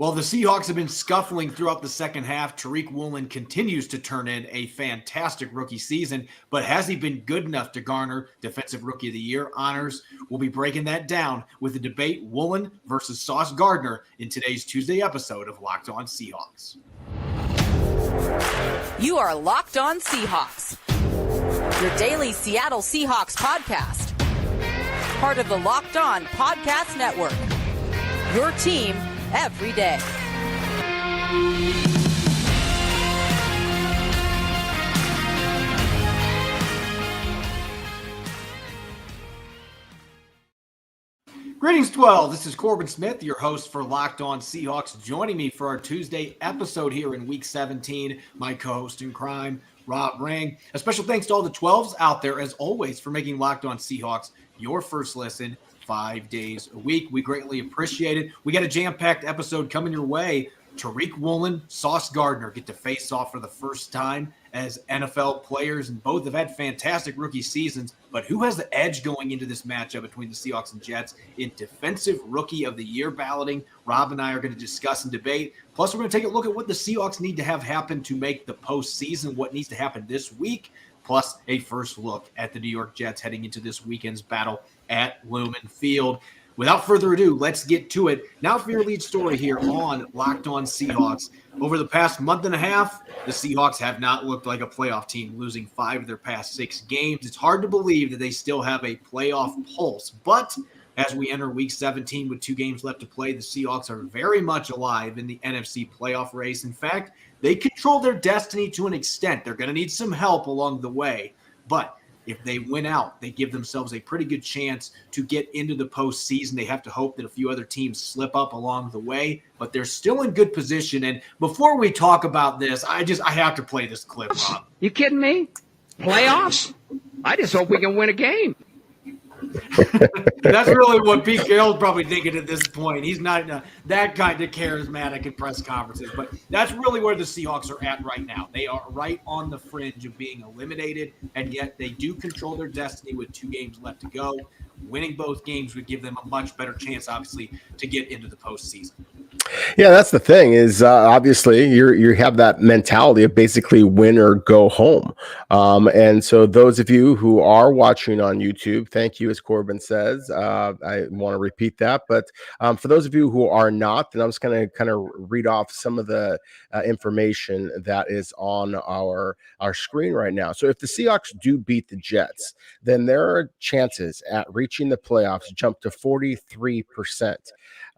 Well, the Seahawks have been scuffling throughout the second half. Tariq Woolen continues to turn in a fantastic rookie season, but has he been good enough to garner Defensive Rookie of the Year honors? We'll be breaking that down with the debate Woolen versus Sauce Gardner in today's Tuesday episode of Locked On Seahawks. You are Locked On Seahawks, your daily Seattle Seahawks podcast. Part of the Locked On Podcast Network, your team every day. Greetings, 12. This is Corbin Smith, your host for Locked On Seahawks. Joining me for our Tuesday episode here in Week 17, my co-host in crime, Rob Ring. A special thanks to all the 12s out there, as always, for making Locked On Seahawks your first listen 5 days a week. We greatly appreciate it. We got a jam-packed episode coming your way. Tariq Woolen, Sauce Gardner get to face off for the first time as NFL players, and both have had fantastic rookie seasons. But who has the edge going into this matchup between the Seahawks and Jets in Defensive Rookie of the Year balloting? Rob and I are going to discuss and debate. Plus, we're going to take a look at what the Seahawks need to have happen to make the postseason, what needs to happen this week, plus a first look at the New York Jets heading into this weekend's battle at Lumen Field. Without further ado, let's get to it. Now for your lead story here on Locked On Seahawks. Over the past month and a half, the Seahawks have not looked like a playoff team, losing 5 of their past 6 games. It's hard to believe that they still have a playoff pulse, but as we enter Week 17 with 2 games left to play, the Seahawks are very much alive in the NFC playoff race. In fact, they control their destiny to an extent. They're going to need some help along the way, but if they win out, they give themselves a pretty good chance to get into the postseason. They have to hope that a few other teams slip up along the way, but they're still in good position. And before we talk about this, I have to play this clip, Rob. You kidding me? Playoffs? I just hope we can win a game. That's really what Pete Carroll's probably thinking at this point. He's not that kind of charismatic in press conferences, but that's really where the Seahawks are at right now. They are right on the fringe of being eliminated, and yet they do control their destiny with 2 games left to go. Winning both games would give them a much better chance, obviously, to get into the postseason. Yeah, that's the thing is obviously you have that mentality of basically win or go home. And so those of you who are watching on YouTube, thank you, as Corbin says. I want to repeat that. But for those of you who are not, then I'm just going to kind of read off some of the information that is on our screen right now. So if the Seahawks do beat the Jets, then their chances at reaching the playoffs jump to 43%.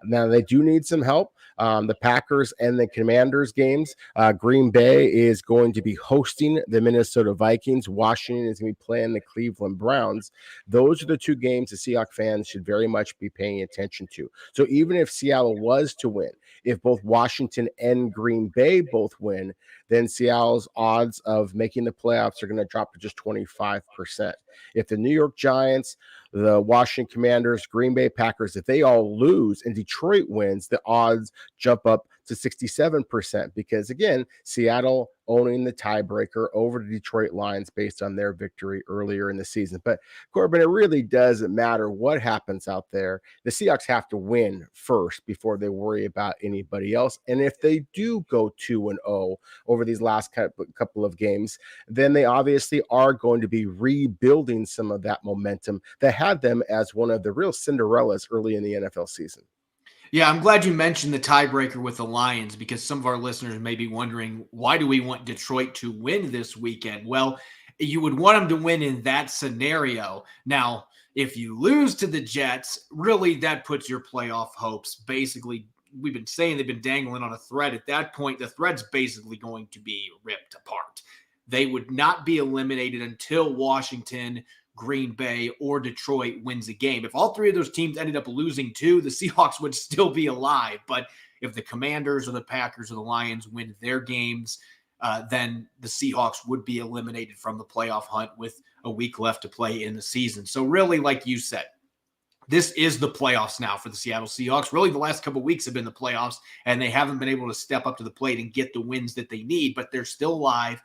Now, they do need some help. The Packers and the Commanders games. Green Bay is going to be hosting the Minnesota Vikings. Washington is going to be playing the Cleveland Browns. Those are the 2 games the Seahawks fans should very much be paying attention to. So even if Seattle was to win, if both Washington and Green Bay both win, then Seattle's odds of making the playoffs are going to drop to just 25%. If the New York Giants, the Washington Commanders, Green Bay Packers, if they all lose and Detroit wins, the odds jump up to 67% because, again, Seattle owning the tiebreaker over the Detroit Lions based on their victory earlier in the season. But, Corbin, it really doesn't matter what happens out there. The Seahawks have to win first before they worry about anybody else. And if they do go 2-0 over these last couple of games, then they obviously are going to be rebuilding some of that momentum that had them as one of the real Cinderellas early in the NFL season. Yeah, I'm glad you mentioned the tiebreaker with the Lions because some of our listeners may be wondering, why do we want Detroit to win this weekend? Well, you would want them to win in that scenario. Now, if you lose to the Jets, really that puts your playoff hopes basically, we've been saying they've been dangling on a thread. At that point, the thread's basically going to be ripped apart. They would not be eliminated until Washington, Green Bay, or Detroit wins a game. If all 3 of those teams ended up losing 2, the Seahawks would still be alive. But if the Commanders or the Packers or the Lions win their games, then the Seahawks would be eliminated from the playoff hunt with a week left to play in the season. So really, like you said, this is the playoffs now for the Seattle Seahawks. Really, the last couple of weeks have been the playoffs, and they haven't been able to step up to the plate and get the wins that they need, but they're still alive.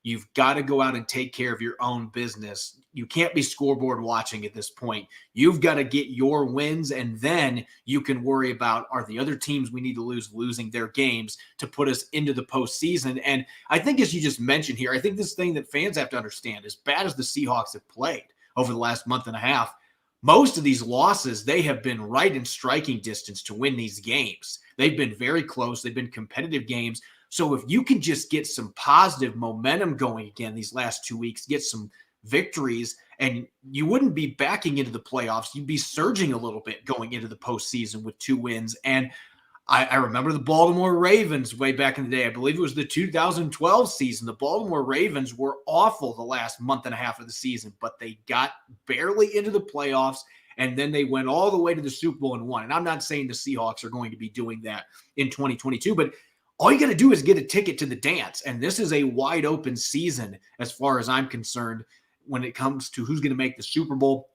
You've got to go out and take care of your own business. You can't be scoreboard watching at this point. You've got to get your wins, and then you can worry about, are the other teams we need to lose losing their games to put us into the postseason. And I think, as you just mentioned here, I think this thing that fans have to understand, as bad as the Seahawks have played over the last month and a half, most of these losses, they have been right in striking distance to win these games. They've been very close. They've been competitive games. So if you can just get some positive momentum going again these last 2 weeks, get some victories, and you wouldn't be backing into the playoffs. You'd be surging a little bit going into the postseason with 2 wins. And I remember the Baltimore Ravens way back in the day. I believe it was the 2012 season. The Baltimore Ravens were awful the last month and a half of the season, but they got barely into the playoffs, and then they went all the way to the Super Bowl and won. And I'm not saying the Seahawks are going to be doing that in 2022, but all you got to do is get a ticket to the dance. And this is a wide open season as far as I'm concerned when it comes to who's going to make the Super Bowl.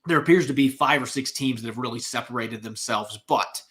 There appears to be 5 or 6 teams that have really separated themselves, but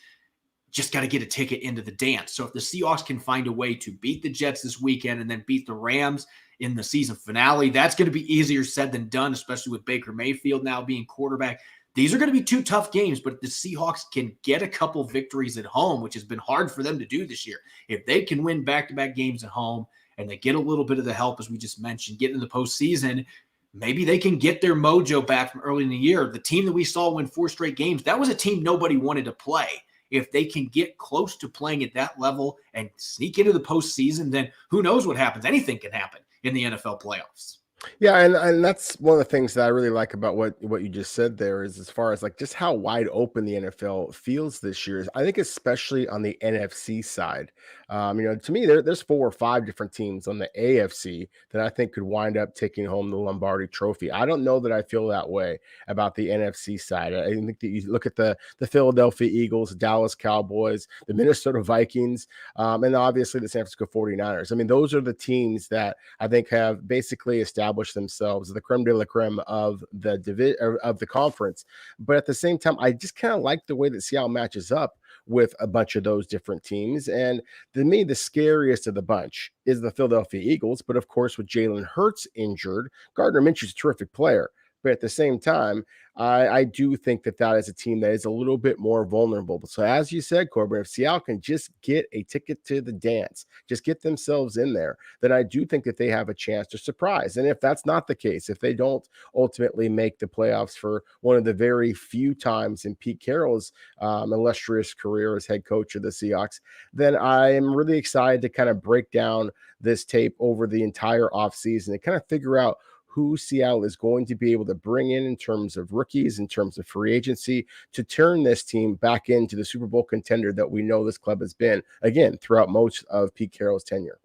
just got to get a ticket into the dance. So if the Seahawks can find a way to beat the Jets this weekend and then beat the Rams in the season finale, that's going to be easier said than done, especially with Baker Mayfield now being quarterback. These are going to be 2 tough games, but if the Seahawks can get a couple victories at home, which has been hard for them to do this year, if they can win back-to-back games at home and they get a little bit of the help, as we just mentioned, get into the postseason, maybe they can get their mojo back from early in the year. The team that we saw win 4 straight games, that was a team nobody wanted to play. If they can get close to playing at that level and sneak into the postseason, then who knows what happens? Anything can happen in the NFL playoffs. Yeah, and that's one of the things that I really like about what you just said there is as far as like just how wide open the NFL feels this year. I think especially on the NFC side, to me there's 4 or 5 different teams on the AFC that I think could wind up taking home the Lombardi Trophy. I don't know that I feel that way about the NFC side. I think that you look at the Philadelphia Eagles, Dallas Cowboys, the Minnesota Vikings, and obviously the San Francisco 49ers. I mean, those are the teams that I think have basically established themselves the creme de la creme of the conference. But at the same time, I just kind of like the way that Seattle matches up with a bunch of those different teams. And to me, the scariest of the bunch is the Philadelphia Eagles. But of course, with Jalen Hurts injured, Gardner Minshew's a terrific player. But at the same time, I do think that is a team that is a little bit more vulnerable. So as you said, Corbin, if Seattle can just get a ticket to the dance, just get themselves in there, then I do think that they have a chance to surprise. And if that's not the case, if they don't ultimately make the playoffs for one of the very few times in Pete Carroll's illustrious career as head coach of the Seahawks, then I am really excited to kind of break down this tape over the entire offseason and kind of figure out who Seattle is going to be able to bring in terms of rookies, in terms of free agency, to turn this team back into the Super Bowl contender that we know this club has been, again, throughout most of Pete Carroll's tenure.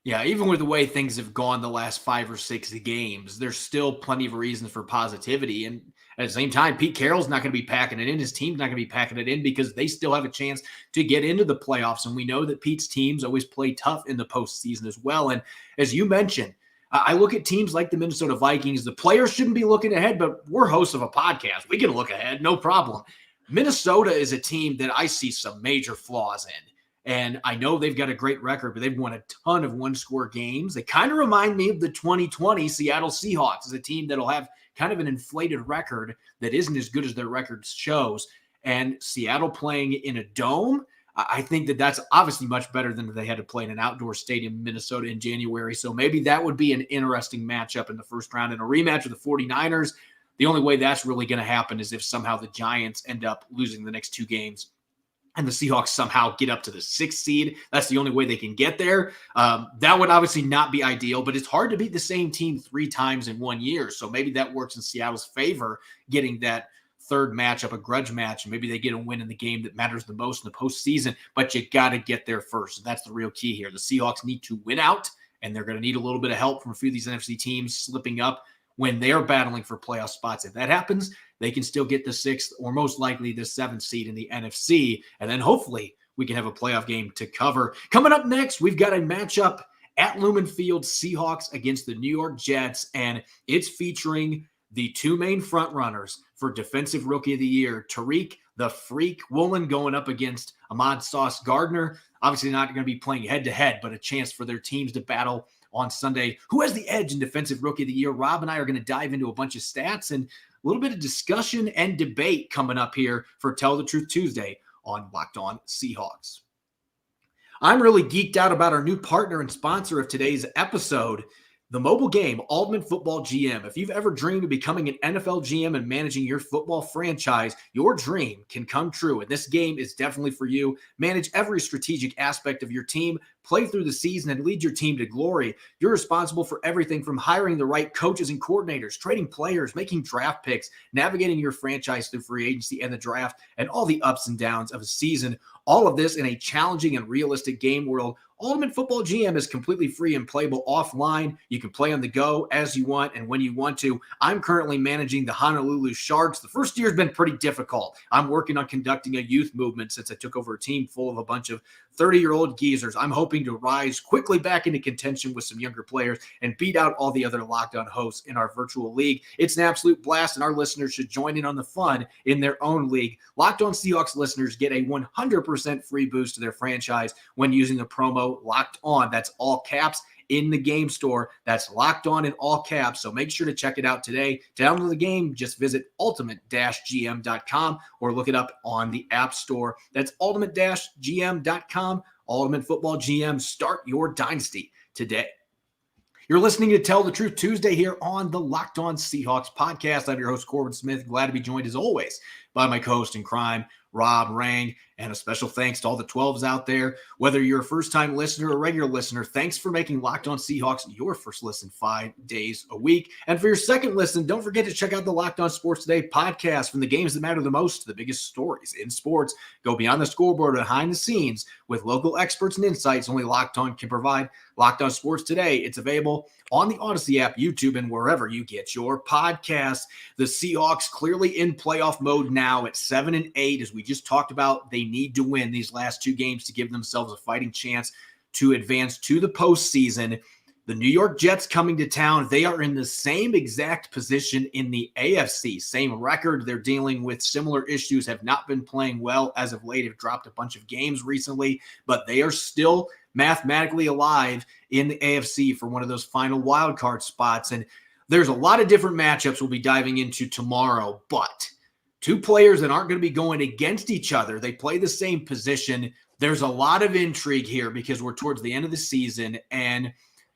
Yeah, even with the way things have gone the last 5 or 6 games, there's still plenty of reasons for positivity. And at the same time, Pete Carroll's not going to be packing it in. His team's not going to be packing it in because they still have a chance to get into the playoffs. And we know that Pete's teams always play tough in the postseason as well. And as you mentioned, I look at teams like the Minnesota Vikings. The players shouldn't be looking ahead, but we're hosts of a podcast. We can look ahead, no problem. Minnesota is a team that I see some major flaws in. And I know they've got a great record, but they've won a ton of one-score games. They kind of remind me of the 2020 Seattle Seahawks as a team that'll have kind of an inflated record that isn't as good as their record shows. And Seattle playing in a dome, I think that that's obviously much better than they had to play in an outdoor stadium in Minnesota in January. So maybe that would be an interesting matchup in the first round. And a rematch with the 49ers, the only way that's really going to happen is if somehow the Giants end up losing the next 2 games and the Seahawks somehow get up to the 6th seed. That's the only way they can get there. That would obviously not be ideal, but it's hard to beat the same team 3 times in 1 year. So maybe that works in Seattle's favor, getting that third matchup, a grudge match, and maybe they get a win in the game that matters the most in the postseason, but you got to get there first. And that's the real key here. The Seahawks need to win out, and they're going to need a little bit of help from a few of these NFC teams slipping up when they're battling for playoff spots. If that happens, they can still get the 6th or most likely the 7th seed in the NFC, and then hopefully we can have a playoff game to cover. Coming up next, we've got a matchup at Lumen Field, Seahawks against the New York Jets, and it's featuring the 2 main front runners for Defensive Rookie of the Year, Tariq the Freak Woolen going up against Sauce Gardner. Obviously not going to be playing head-to-head, but a chance for their teams to battle on Sunday. Who has the edge in Defensive Rookie of the Year? Rob and I are going to dive into a bunch of stats and a little bit of discussion and debate coming up here for Tell the Truth Tuesday on Locked On Seahawks. I'm really geeked out about our new partner and sponsor of today's episode, the mobile game, Ultimate Football GM. If you've ever dreamed of becoming an NFL GM and managing your football franchise, your dream can come true. And this game is definitely for you. Manage every strategic aspect of your team, play through the season, and lead your team to glory. You're responsible for everything from hiring the right coaches and coordinators, trading players, making draft picks, navigating your franchise through free agency and the draft, and all the ups and downs of a season. All of this in a challenging and realistic game world. Ultimate Football GM is completely free and playable offline. You can play on the go as you want and when you want to. I'm currently managing the Honolulu Sharks. The first year has been pretty difficult. I'm working on conducting a youth movement since I took over a team full of a bunch of 30-year-old geezers. I'm hoping to rise quickly back into contention with some younger players and beat out all the other Locked On hosts in our virtual league. It's an absolute blast, and our listeners should join in on the fun in their own league. Locked On Seahawks listeners get a 100% free boost to their franchise when using the promo Locked On. That's all caps in the game store. That's Locked On in all caps. So make sure to check it out today. To download the game, just visit ultimate-gm.com or look it up on the App Store. That's ultimate-gm.com. Ultimate Football GM. Start your dynasty today. You're listening to Tell the Truth Tuesday here on the Locked On Seahawks podcast. I'm your host, Corbin Smith. Glad to be joined, as always, by my co-host in crime, Rob Rang, and a special thanks to all the 12s out there. Whether you're a first-time listener or a regular listener, thanks for making Locked On Seahawks your first listen 5 days a week. And for your second listen, don't forget to check out the Locked On Sports Today podcast. From the games that matter the most to the biggest stories in sports, go beyond the scoreboard, behind the scenes with local experts and insights only Locked On can provide. Locked On Sports Today, it's available on the Odyssey app, YouTube, and wherever you get your podcasts. The Seahawks clearly in playoff mode now at 7-8. As we just talked about, they need to win these last 2 games to give themselves a fighting chance to advance to the postseason. The New York Jets coming to town. They are in the same exact position in the AFC. Same record. They're dealing with similar issues, have not been playing well as of late, have dropped a bunch of games recently, but they are still mathematically alive in the AFC for one of those final wild card spots. And there's a lot of different matchups we'll be diving into tomorrow, but 2 players that aren't going to be going against each other. They play the same position. There's a lot of intrigue here because we're towards the end of the season, and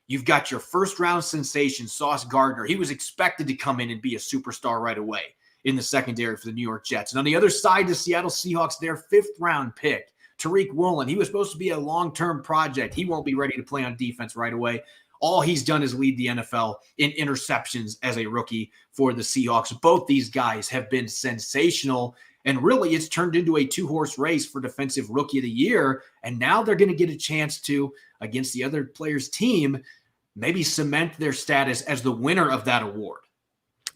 you've got your first-round sensation, Sauce Gardner. He was expected to come in and be a superstar right away in the secondary for the New York Jets. And on the other side, the Seattle Seahawks, their 5th-round pick, Tariq Woolen. He was supposed to be a long-term project. He won't be ready to play on defense right away. All he's done is lead the NFL in interceptions as a rookie for the Seahawks. Both these guys have been sensational, and really it's turned into a 2-horse race for Defensive Rookie of the Year, and now they're going to get a chance to, against the other player's team, maybe cement their status as the winner of that award.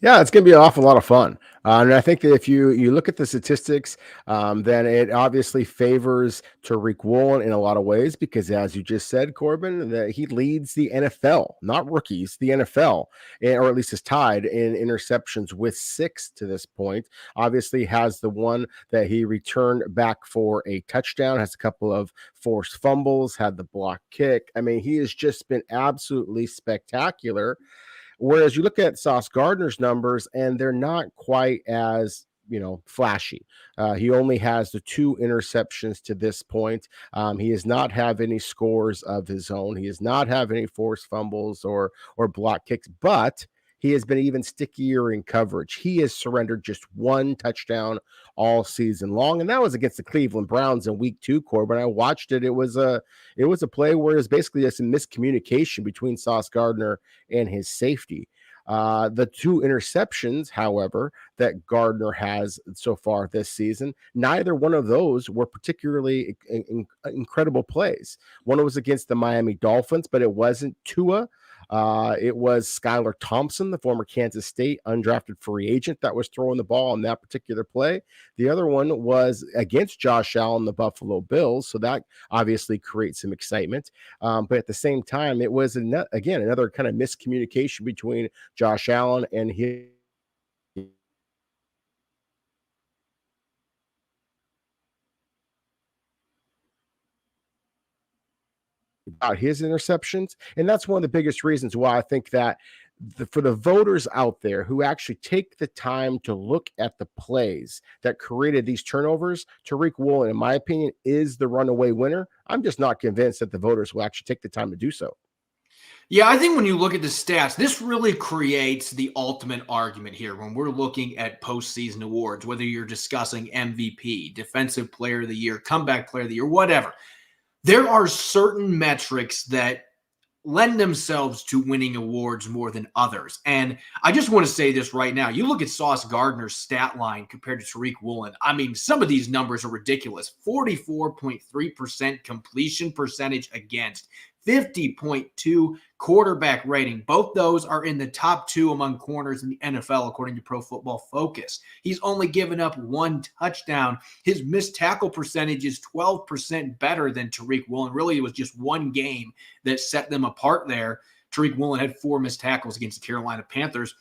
Yeah, it's going to be an awful lot of fun. And I think that if you look at the statistics, then it obviously favors Tariq Woolen in a lot of ways because, as you just said, Corbin, that he leads the NFL, not rookies, the NFL, or at least is tied in interceptions with 6 to this point. Obviously has the one that he returned back for a touchdown, has a couple of forced fumbles, had the block kick. I mean, he has just been absolutely spectacular. Whereas you look at Sauce Gardner's numbers, and they're not quite as, flashy. He only has the 2 interceptions to this point. He does not have any scores of his own. He does not have any forced fumbles or block kicks, but he has been even stickier in coverage. He has surrendered just 1 touchdown all season long, and that was against the Cleveland Browns in week 2, Corbin. I watched it. It was a play where it was basically just a miscommunication between Sauce Gardner and his safety. The 2 interceptions, however, that Gardner has so far this season, neither one of those were particularly incredible plays. One was against the Miami Dolphins, but it wasn't Tua. It was Skylar Thompson, the former Kansas State undrafted free agent, that was throwing the ball on that particular play. The other one was against Josh Allen, the Buffalo Bills. So that obviously creates some excitement. But at the same time, it was, again, another kind of miscommunication between Josh Allen and his about his interceptions. And that's one of the biggest reasons why I think that for the voters out there who actually take the time to look at the plays that created these turnovers, Tariq Woolen, in my opinion, is the runaway winner. I'm just not convinced that the voters will actually take the time to do so. Yeah, I think when you look at the stats, this really creates the ultimate argument here when we're looking at postseason awards, whether you're discussing MVP, Defensive Player of the Year, Comeback Player of the Year, whatever. There are certain metrics that lend themselves to winning awards more than others. And I just want to say this right now. You look at Sauce Gardner's stat line compared to Tariq Woolen. I mean, some of these numbers are ridiculous. 44.3% completion percentage against, 50.2 quarterback rating. Both those are in the top 2 among corners in the NFL, according to Pro Football Focus. He's only given up 1 touchdown. His missed tackle percentage is 12% better than Tariq Woolen. Really, it was just one game that set them apart there. Tariq Woolen had 4 missed tackles against the Carolina Panthers.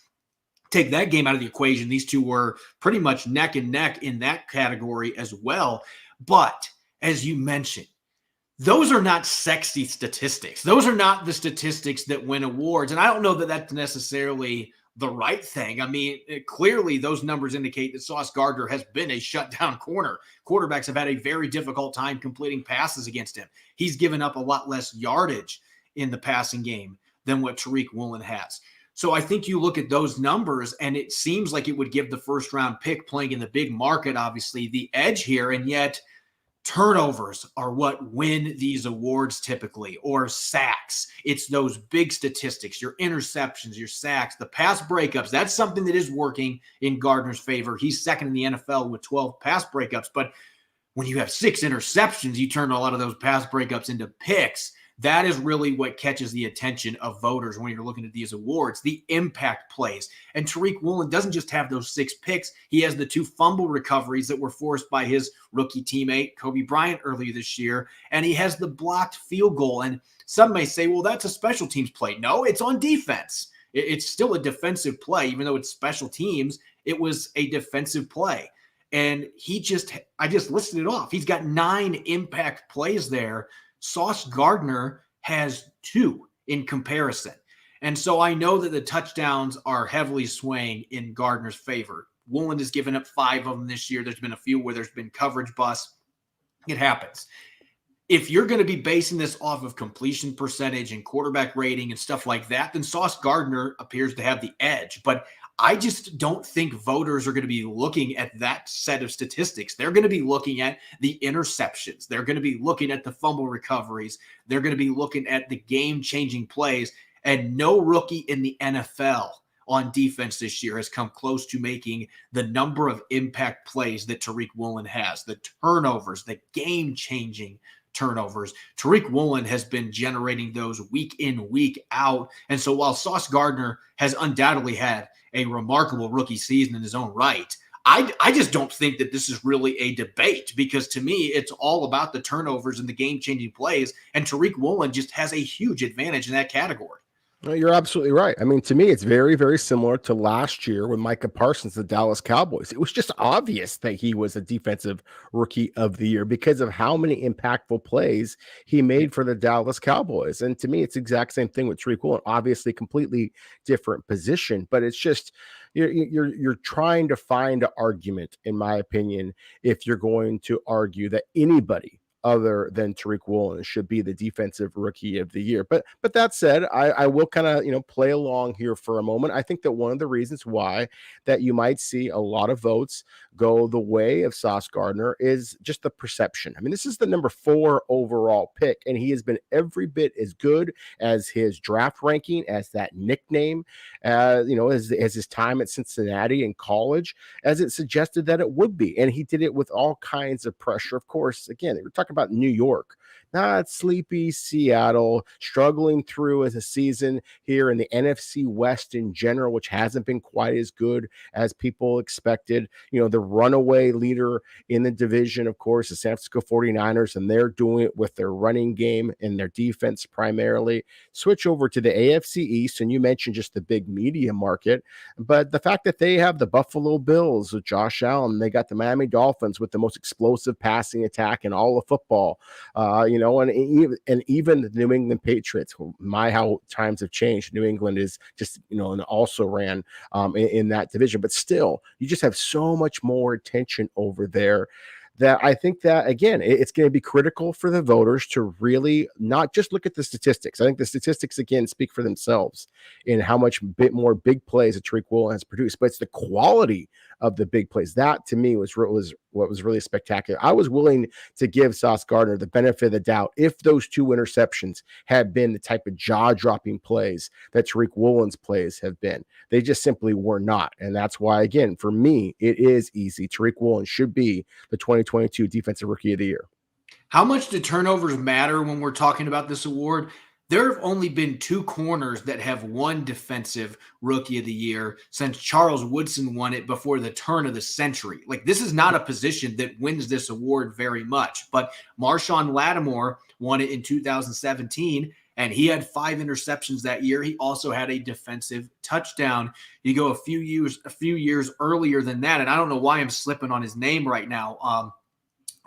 Take that game out of the equation. These two were pretty much neck and neck in that category as well. But as you mentioned, those are not sexy statistics. Those are not the statistics that win awards. And I don't know that that's necessarily the right thing. I mean, clearly those numbers indicate that Sauce Gardner has been a shutdown corner. Quarterbacks have had a very difficult time completing passes against him. He's given up a lot less yardage in the passing game than what Tariq Woolen has. So I think you look at those numbers and it seems like it would give the first round pick playing in the big market, obviously, the edge here. And yet turnovers are what win these awards typically, or sacks. It's those big statistics, your interceptions, your sacks, the pass breakups. That's something that is working in Gardner's favor. He's second in the NFL with 12 pass breakups. But when you have 6 interceptions, you turn a lot of those pass breakups into picks. That is really what catches the attention of voters when you're looking at these awards, the impact plays. And Tariq Woolen doesn't just have those 6 picks. He has the 2 fumble recoveries that were forced by his rookie teammate, Kobe Bryant, earlier this year. And he has the blocked field goal. And some may say, well, that's a special teams play. No, it's on defense. It's still a defensive play. Even though it's special teams, it was a defensive play. And I just listed it off. He's got 9 impact plays there. Sauce Gardner has 2 in comparison. And so I know that the touchdowns are heavily swaying in Gardner's favor. Woolen has given up 5 of them this year. There's been a few where there's been coverage busts. It happens. If you're going to be basing this off of completion percentage and quarterback rating and stuff like that, then Sauce Gardner appears to have the edge. But I just don't think voters are going to be looking at that set of statistics. They're going to be looking at the interceptions. They're going to be looking at the fumble recoveries. They're going to be looking at the game-changing plays. And no rookie in the NFL on defense this year has come close to making the number of impact plays that Tariq Woolen has, the turnovers, the game-changing turnovers. Tariq Woolen has been generating those week in, week out. And so while Sauce Gardner has undoubtedly had a remarkable rookie season in his own right, I just don't think that this is really a debate, because to me, it's all about the turnovers and the game-changing plays. And Tariq Woolen just has a huge advantage in that category. No, you're absolutely right. I mean, to me, it's very, very similar to last year with Micah Parsons, the Dallas Cowboys. It was just obvious that he was a defensive rookie of the year because of how many impactful plays he made for the Dallas Cowboys. And to me, it's the exact same thing with Tariq Woolen. Obviously, completely different position, but it's just you're trying to find an argument, in my opinion, if you're going to argue that anybody other than Tariq Woolen should be the defensive rookie of the year. But that said, I will kind of, play along here for a moment. I think that one of the reasons why that you might see a lot of votes go the way of Sauce Gardner is just the perception. I mean, this is the number 4 overall pick, and he has been every bit as good as his draft ranking, as that nickname, as his time at Cincinnati in college, as it suggested that it would be. And he did it with all kinds of pressure. Of course, again, we're talking about New York, not sleepy Seattle, struggling through as a season here in the NFC West in general, which hasn't been quite as good as people expected. The runaway leader in the division, of course, the San Francisco 49ers, and they're doing it with their running game and their defense primarily. Switch over to the AFC East, and you mentioned just the big media market, but the fact that they have the Buffalo Bills with Josh Allen, they got the Miami Dolphins with the most explosive passing attack in all of football. football, and even the New England Patriots. How times have changed. New England is just, and also ran in that division, but still, you just have so much more attention over there that I think that, again, it's going to be critical for the voters to really not just look at the statistics. I think the statistics, again, speak for themselves in how much bit more big plays that Tariq Woolen has produced, but it's the quality of the big plays. That, to me, was what was really spectacular. I was willing to give Sauce Gardner the benefit of the doubt if those 2 interceptions had been the type of jaw-dropping plays that Tariq Woolen's plays have been. They just simply were not, and that's why, again, for me, it is easy. Tariq Woolen should be the 2022 Defensive Rookie of the Year. How much do turnovers matter when we're talking about this award? There have only been 2 corners that have won Defensive Rookie of the Year since Charles Woodson won it before the turn of the century. Like, this is not a position that wins this award very much, but Marshawn Lattimore won it in 2017, and he had 5 interceptions that year. He also had a defensive touchdown. You go a few years earlier than that, and I don't know why I'm slipping on his name right now.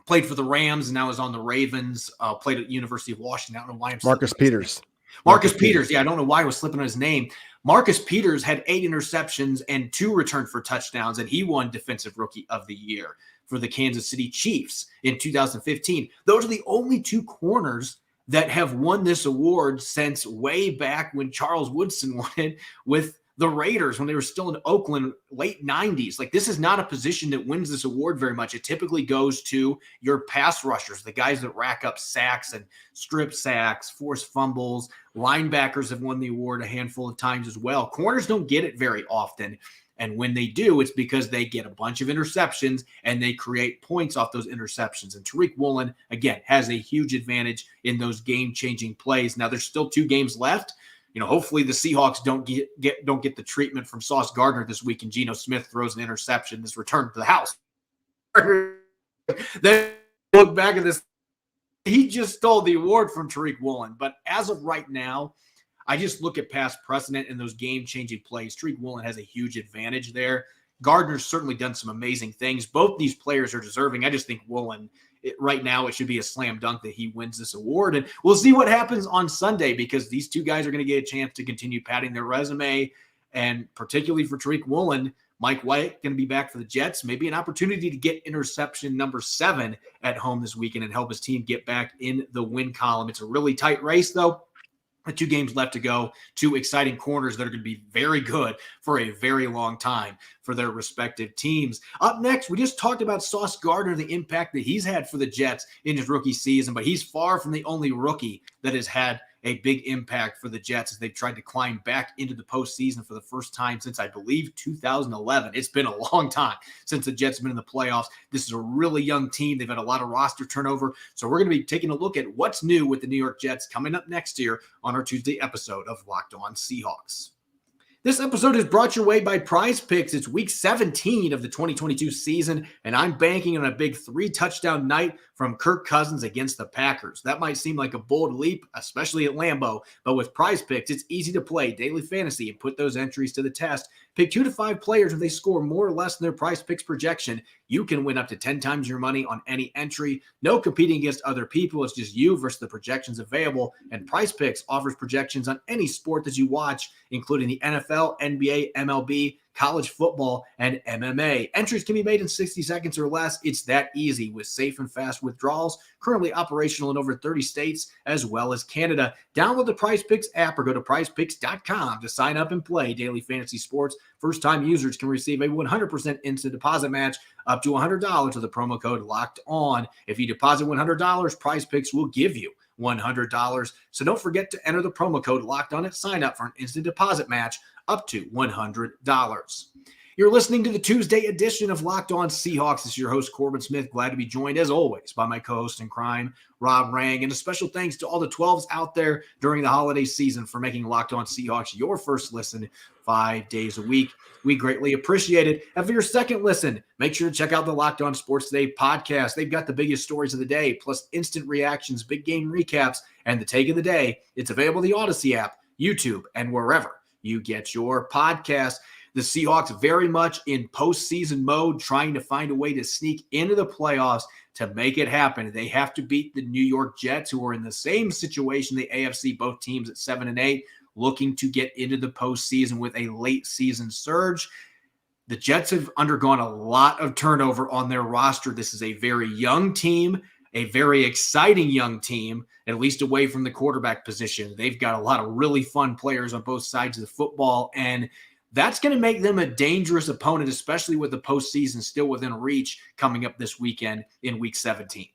Played for the Rams and now is on the Ravens. Played at University of Washington. I don't know why I'm Marcus Peters. Marcus Peters. Yeah, I don't know why I was slipping on his name. Marcus Peters had 8 interceptions and 2 returned for touchdowns, and he won Defensive Rookie of the Year for the Kansas City Chiefs in 2015. Those are the only 2 corners that have won this award since way back when Charles Woodson won it with the Raiders when they were still in Oakland, late 90s. Like, this is not a position that wins this award very much. It typically goes to your pass rushers, the guys that rack up sacks and strip sacks, force fumbles. Linebackers have won the award a handful of times as well. Corners don't get it very often. And when they do, it's because they get a bunch of interceptions and they create points off those interceptions. And Tariq Woolen, again, has a huge advantage in those game-changing plays. Now, there's still 2 games left. Hopefully the Seahawks don't get the treatment from Sauce Gardner this week and Geno Smith throws an interception, this return to the house. Then look back at this. He just stole the award from Tariq Woolen. But as of right now, I just look at past precedent and those game-changing plays. Tariq Woolen has a huge advantage there. Gardner's certainly done some amazing things. Both these players are deserving. I just think Woolen, right now, it should be a slam dunk that he wins this award. And we'll see what happens on Sunday because these 2 guys are going to get a chance to continue padding their resume. And particularly for Tariq Woolen, Mike White going to be back for the Jets. Maybe an opportunity to get interception number 7 at home this weekend and help his team get back in the win column. It's a really tight race, though. 2 games left to go, 2 exciting corners that are going to be very good for a very long time for their respective teams. Up next, we just talked about Sauce Gardner, the impact that he's had for the Jets in his rookie season, but he's far from the only rookie that has had a big impact for the Jets as they've tried to climb back into the postseason for the first time since, I believe, 2011. It's been a long time since the Jets have been in the playoffs. This is a really young team. They've had a lot of roster turnover. So we're going to be taking a look at what's new with the New York Jets coming up next year on our Tuesday episode of Locked On Seahawks. This episode is brought your way by Prize Picks. It's week 17 of the 2022 season, and I'm banking on a big 3-touchdown night from Kirk Cousins against the Packers. That might seem like a bold leap, especially at Lambeau, but with Prize Picks, it's easy to play daily fantasy and put those entries to the test. Pick 2 to 5 players. If they score more or less than their Prize Picks projection, you can win up to 10 times your money on any entry. No competing against other people. It's just you versus the projections available. And Prize Picks offers projections on any sport that you watch, including the NFL, NBA, MLB, college football, and MMA. Entries can be made in 60 seconds or less. It's that easy with safe and fast withdrawals, currently operational in over 30 states as well as Canada. Download the Prize Picks app or go to prizepicks.com to sign up and play daily fantasy sports. First-time users can receive a 100% instant deposit match up to $100 with the promo code Locked On. If you deposit $100, Prize Picks will give you $100. So don't forget to enter the promo code Locked On at sign up for an instant deposit match up to $100. You're listening to the Tuesday edition of Locked On Seahawks. This is your host, Corbin Smith. Glad to be joined, as always, by my co-host in crime, Rob Rang. And a special thanks to all the 12s out there during the holiday season for making Locked On Seahawks your first listen 5 days a week. We greatly appreciate it. And for your second listen, make sure to check out the Locked On Sports Today podcast. They've got the biggest stories of the day, plus instant reactions, big game recaps, and the take of the day. It's available in the Odyssey app, YouTube, and wherever you get your podcast. The Seahawks very much in postseason mode, trying to find a way to sneak into the playoffs. to make it happen, they have to beat the New York Jets, who are in the same situation, the AFC, both teams at 7-8, looking to get into the postseason with a late season surge. The Jets have undergone a lot of turnover on their roster. This is a very young team, a very exciting young team, at least away from the quarterback position. They've got a lot of really fun players on both sides of the football, and that's going to make them a dangerous opponent, especially with the postseason still within reach coming up this weekend in Week 17.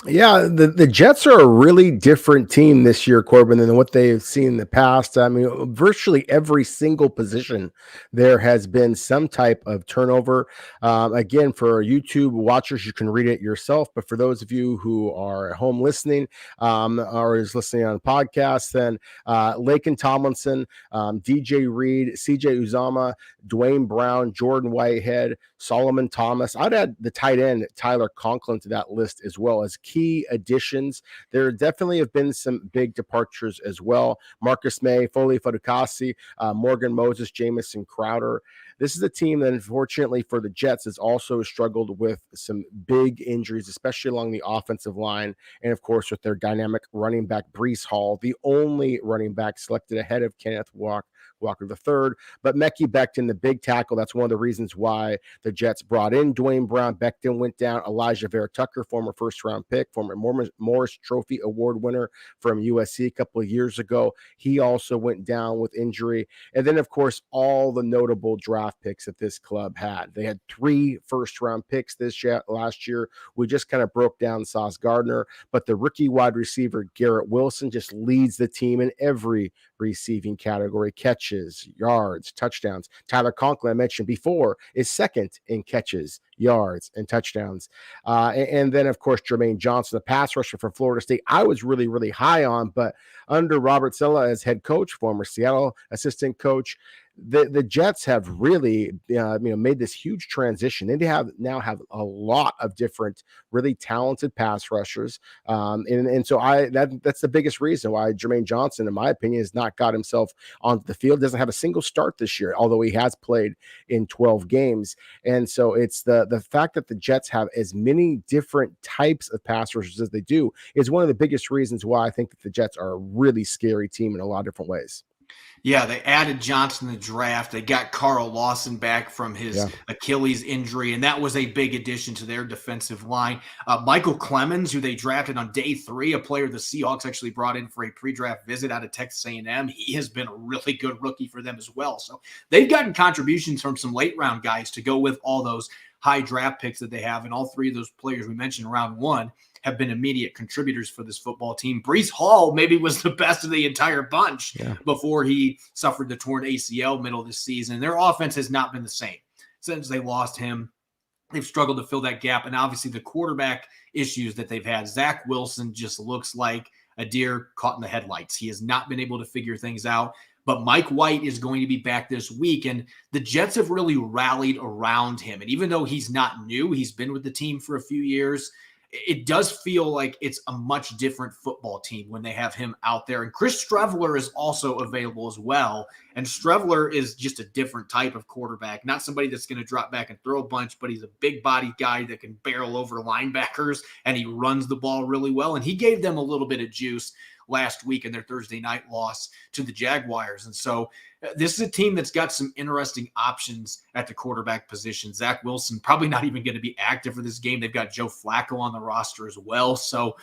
Yeah, the Jets are a really different team this year, Corbin, than what they've seen in the past. I mean, virtually every single position there has been some type of turnover. Again, for YouTube watchers, you can read it yourself. But for those of you who are at home listening or is listening on podcasts, then Laken Tomlinson, DJ Reed, CJ Uzama, Dwayne Brown, Jordan Whitehead, Solomon Thomas. I'd add the tight end Tyler Conklin to that list as well as key additions. There definitely have been some big departures as well. Marcus May, Foley Fadukasi, Morgan Moses, Jamison Crowder. This is a team that, unfortunately for the Jets, has also struggled with some big injuries, especially along the offensive line. And, of course, with their dynamic running back, Breece Hall, the only running back selected ahead of Kenneth Walker III. But Mekhi Becton, the big tackle, that's one of the reasons why the Jets brought in Dwayne Brown. Becton went down. Elijah Vera-Tucker, former first-round pick, former Morris Trophy Award winner from USC a couple of years ago. He also went down with injury. And then, of course, all the notable draft picks that this club had. They had 3 first-round picks last year. We just kind of broke down Sauce Gardner, but the rookie wide receiver Garrett Wilson just leads the team in every receiving category: catches, yards, touchdowns. Tyler Conklin, I mentioned before, is second in catches, yards, and touchdowns. And then, of course, Jermaine Johnson, the pass rusher for Florida State, I was really, really high on, but under Robert Saleh as head coach, former Seattle assistant coach, the Jets have really made this huge transition. They now have a lot of different really talented pass rushers, and so that's the biggest reason why Jermaine Johnson, in my opinion, has not got himself onto the field. Doesn't have a single start this year, although he has played in 12 games. And so it's the fact that the Jets have as many different types of pass rushers as they do is one of the biggest reasons why I think that the Jets are a really scary team in a lot of different ways. Yeah, they added Johnson in the draft. They got Carl Lawson back from his Achilles injury, and that was a big addition to their defensive line. Michael Clemens, who they drafted on day 3, a player the Seahawks actually brought in for a pre-draft visit out of Texas A&M. He has been a really good rookie for them as well. So they've gotten contributions from some late-round guys to go with all those high draft picks that they have, and all 3 of those players we mentioned in round 1 have been immediate contributors for this football team. Breece Hall maybe was the best of the entire bunch before he suffered the torn ACL middle of the season. Their offense has not been the same since they lost him. They've struggled to fill that gap. And obviously the quarterback issues that they've had. Zach Wilson just looks like a deer caught in the headlights. He has not been able to figure things out. But Mike White is going to be back this week, and the Jets have really rallied around him. And even though he's not new, he's been with the team for a few years, it does feel like it's a much different football team when they have him out there. And Chris Streveler is also available as well. And Streveler is just a different type of quarterback, not somebody that's going to drop back and throw a bunch, but he's a big body guy that can barrel over linebackers, and he runs the ball really well. And he gave them a little bit of juice last week in their Thursday night loss to the Jaguars. And so this is a team that's got some interesting options at the quarterback position. Zach Wilson probably not even going to be active for this game. They've got Joe Flacco on the roster as well. So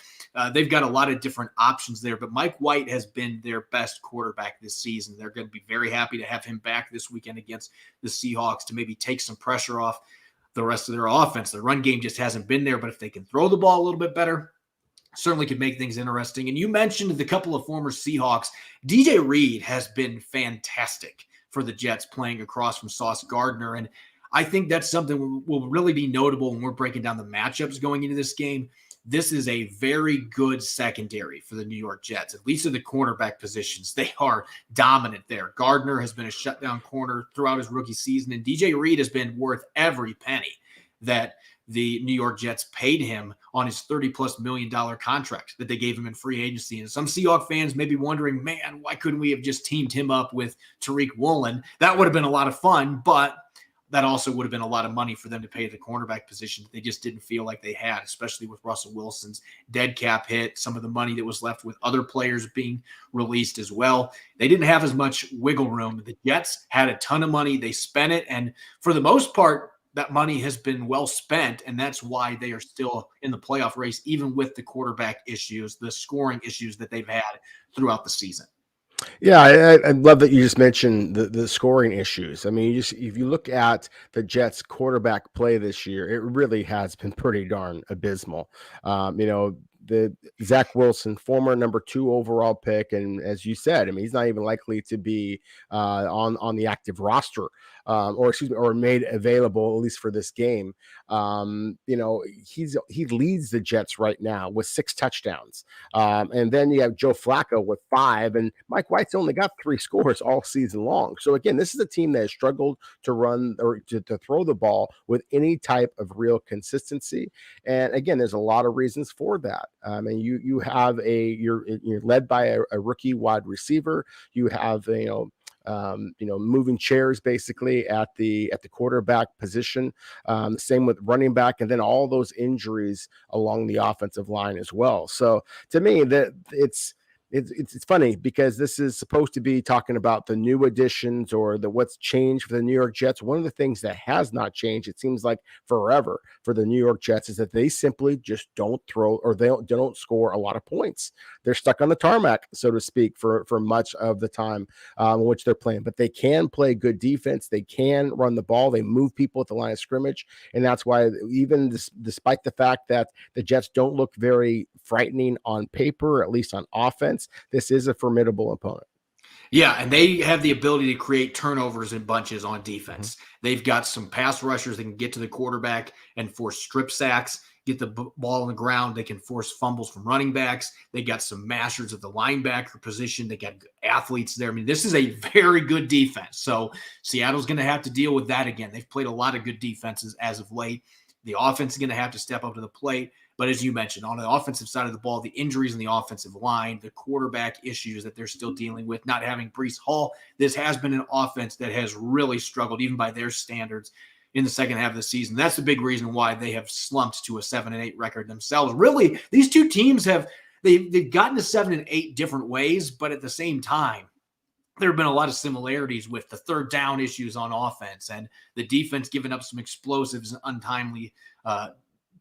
they've got a lot of different options there. But Mike White has been their best quarterback this season. They're going to be very happy to have him back this weekend against the Seahawks to maybe take some pressure off the rest of their offense. The run game just hasn't been there. But if they can throw the ball a little bit better, certainly could make things interesting. And you mentioned the couple of former Seahawks. DJ Reed has been fantastic for the Jets, playing across from Sauce Gardner. And I think that's something will really be notable when we're breaking down the matchups going into this game. This is a very good secondary for the New York Jets, at least at the cornerback positions. They are dominant there. Gardner has been a shutdown corner throughout his rookie season, and DJ Reed has been worth every penny that the New York Jets paid him on his $30+ million contract that they gave him in free agency. And some Seahawks fans may be wondering, man, why couldn't we have just teamed him up with Tariq Woolen? That would have been a lot of fun, but that also would have been a lot of money for them to pay the cornerback position that they just didn't feel like they had, especially with Russell Wilson's dead cap hit, some of the money that was left with other players being released as well. They didn't have as much wiggle room. The Jets had a ton of money. They spent it, and for the most part, that money has been well spent, and that's why they are still in the playoff race, even with the quarterback issues, the scoring issues that they've had throughout the season. Yeah, I love that you just mentioned the scoring issues. I mean, if you look at the Jets quarterback play this year, it really has been pretty darn abysmal. The Zach Wilson, former number 2 overall pick, and as you said, I mean, he's not even likely to be on the active roster, or made available at least for this game. He leads the Jets right now with 6 touchdowns, and then you have Joe Flacco with 5, and Mike White's only got 3 scores all season long. So again, this is a team that has struggled to run or to throw the ball with any type of real consistency. And again, there's a lot of reasons for that. And you have you're led by a rookie wide receiver. You have moving chairs basically at the quarterback position. Same with running back, and then all those injuries along the offensive line as well. So to me, that it's funny because this is supposed to be talking about the new additions or what's changed for the New York Jets. One of the things that has not changed, it seems like forever for the New York Jets, is that they simply just don't throw, or they don't score a lot of points. They're stuck on the tarmac, so to speak, for much of the time in which they're playing. But they can play good defense. They can run the ball. They move people at the line of scrimmage. And that's why even despite the fact that the Jets don't look very frightening on paper, at least on offense, this is a formidable opponent. Yeah, and they have the ability to create turnovers in bunches on defense. Mm-hmm. They've got some pass rushers that can get to the quarterback and force strip sacks, get the ball on the ground. They can force fumbles from running backs. They got some mashers at the linebacker position. They got athletes there. I mean, this is a very good defense. So Seattle's going to have to deal with that again. They've played a lot of good defenses as of late. The offense is going to have to step up to the plate. But as you mentioned, on the offensive side of the ball, the injuries in the offensive line, the quarterback issues that they're still dealing with, not having Breece Hall, this has been an offense that has really struggled, even by their standards, in the second half of the season. That's the big reason why they have slumped to a 7-8 record themselves. Really, these two teams they've gotten to 7-8 different ways, but at the same time, there have been a lot of similarities with the third down issues on offense and the defense giving up some explosives and untimely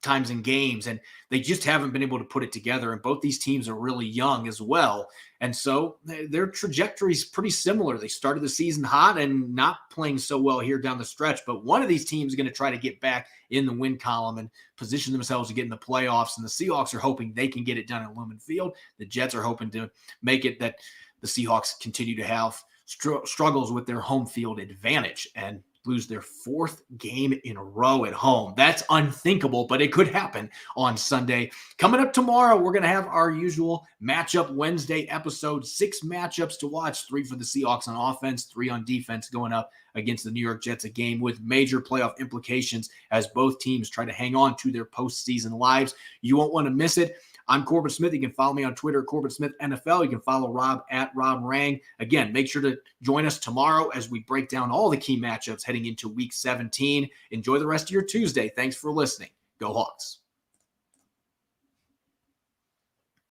times in games, and they just haven't been able to put it together. And both these teams are really young as well, and so their trajectory is pretty similar. They started the season hot and not playing so well here down the stretch, but one of these teams is going to try to get back in the win column and position themselves to get in the playoffs. And the Seahawks are hoping they can get it done at Lumen Field. The Jets are hoping to make it that the Seahawks continue to have struggles with their home field advantage and lose their 4th game in a row at home. That's unthinkable, but it could happen on Sunday. Coming up tomorrow, we're going to have our usual Matchup Wednesday episode. 6 matchups to watch, 3 for the Seahawks on offense, 3 on defense, going up against the New York Jets, a game with major playoff implications as both teams try to hang on to their postseason lives. You won't want to miss it. I'm Corbin Smith. You can follow me on Twitter, Corbin Smith NFL. You can follow Rob at Rob Rang. Again, make sure to join us tomorrow as we break down all the key matchups heading into Week 17. Enjoy the rest of your Tuesday. Thanks for listening. Go Hawks.